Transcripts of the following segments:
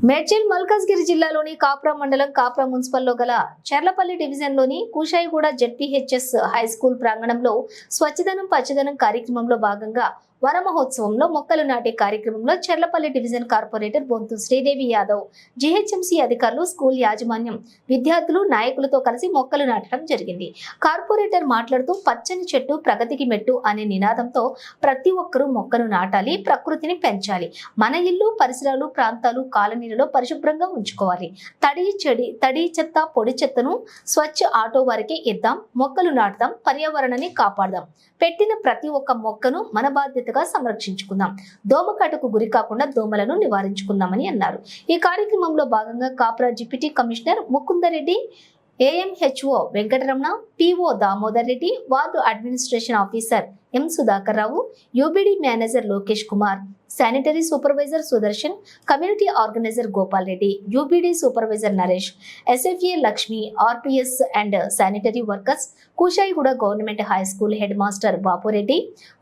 మేడ్చల్ మల్కాజ్గిరి జిల్లాలోని కాప్రా మండలం కాప్రా మున్సిపల్లో గల చర్లపల్లి డివిజన్లోని కుషాయిగూడ జెడ్పీహెచ్ఎస్ హై స్కూల్ ప్రాంగణంలో స్వచ్ఛదనం పచ్చదనం కార్యక్రమంలో భాగంగా వన మహోత్సవంలో మొక్కలు నాటే కార్యక్రమంలో Cherlapalli division corporator Bonthu Sridevi Yadav, GHMC అధికారులు, స్కూల్ యాజమాన్యం, విద్యార్థులు, నాయకులతో కలిసి మొక్కలు నాటడం జరిగింది. కార్పొరేటర్ మాట్లాడుతూ పచ్చని చెట్టు ప్రగతికి మెట్టు అనే నినాదంతో ప్రతి ఒక్కరూ మొక్కను నాటాలి, ప్రకృతిని పెంచాలి, మన ఇల్లు, పరిసరాలు, ప్రాంతాలు, కాలనీలలో పరిశుభ్రంగా ఉంచుకోవాలి, తడి చెత్త, పొడి చెత్తను స్వచ్ఛ ఆటో వారికి ఇద్దాం, మొక్కలు నాటుదాం, పర్యావరణాన్ని కాపాడదాం, పెట్టిన ప్రతి ఒక్క మొక్కను మన బాధ్యతగా సంరక్షించుకుందాం, దోమకాటుకు గురి కాకుండా దోమలను నివారించుకుందామని అన్నారు. ఈ కార్యక్రమంలో భాగంగా Kapra deputy commissioner Mukundareddy, AMHO Venkataramana, PO Damodar Reddy, ward administration officer M Sudhakar Rao, UBD manager Lokesh Kumar, sanitary supervisor Sudarshan, community organiser Gopal Reddy, UBD supervisor Naresh, SFA Lakshmi, RPS and sanitary workers, Kushaiguda government high school head master Bapureddy,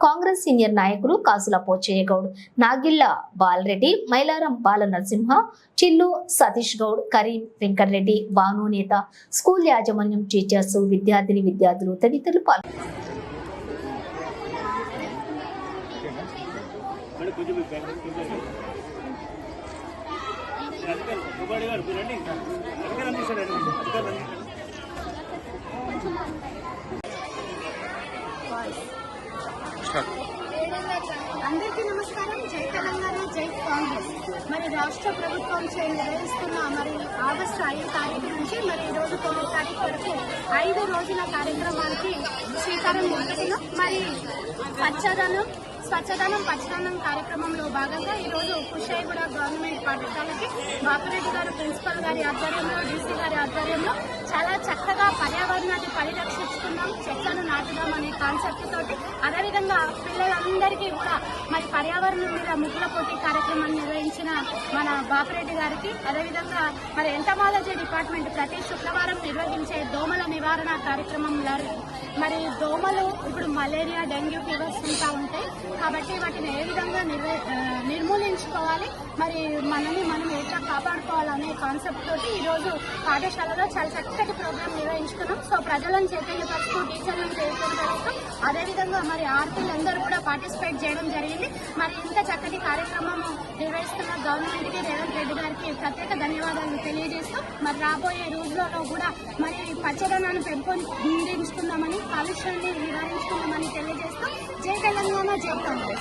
Congress senior నాయకులు కాసుల పోచయ్య గౌడ్, నాగిళ్ల బాలరెడ్డి, మైలారం బాల నరసింహ, చిల్లు సతీష్ గౌడ్, కరీం వెంకటరెడ్డి, బాను నేత, స్కూల్ యాజమాన్యం, టీచర్స్, విద్యార్థులు తదితరులు పాల్గొన్నారు. అందరికీ నమస్కారం. జై తెలంగాణ, జై కాంగ్రెస్. మరి రాష్ట్ర ప్రభుత్వం నిర్వహిస్తున్న ఆగస్టు 5 తారీఖు నుంచి ఈరోజు 9 తారీఖు వరకు 5 రోజుల కార్యక్రమానికి శ్రీకారం చుడుతున్నాం. స్వచ్ఛదనం పచ్చదనం కార్యక్రమంలో భాగంగా ఈరోజు కుషాయిగూడ గవర్నమెంట్ పాఠశాలకి బాపురెడ్డి గారు ప్రిన్సిపల్ గారి ఆధ్వర్యంలో, డీసీ గారి ఆధ్వర్యంలో చాలా చక్కగా పర్యావరణాన్ని పరిరక్షించుకుందాం, చెట్లను నాటుదాం అనే కాన్సెప్ట్ తోటి, అదేవిధంగా పిల్లలందరికీ కూడా పర్యావరణం మీద ముగ్గుల పోటీ కార్యక్రమాన్ని నిర్వహించిన మన బాపురెడ్డి గారికి, అదేవిధంగా ఎంటమాలజీ డిపార్ట్మెంట్ ప్రతి శుక్రవారం నిర్వహించే దోమల నివారణ కార్యక్రమంలో దోమలు ఇప్పుడు మలేరియా, డెంగ్యూ ఫీవర్స్ ఉంటా ఉంటాయి కాబట్టి వాటిని ఏ విధంగా నిర్మూలించుకోవాలి, మనల్ని మనం ఎట్లా కాపాడుకోవాలనే కాన్సెప్ట్ తోటి ఈరోజు పాఠశాలలో చాలా చక్కటి ప్రోగ్రామ్ నిర్వహించుకున్నాం. సో ప్రజలను చైతన్యపరుస్తూ, టీచర్లను చైతన్యపరుస్తూ, అదేవిధంగా ఆర్పీలందరూ కూడా పార్టిసిపేట్ చేయడం జరిగింది. ఇంత చక్కటి కార్యక్రమం నిర్వహిస్తున్న గవర్నమెంట్ కి, రేవంత్ రెడ్డి గారికి ప్రత్యేక ధన్యవాదాలు తెలియజేస్తూ రాబోయే రోజులలో కూడా పచ్చదనాన్ని పెంపొందించుకుందామని, కాలుష్యాన్ని నివారించుకుందామని తెలియజేస్తూ జై తెలంగాణ, జై కాంగ్రెస్.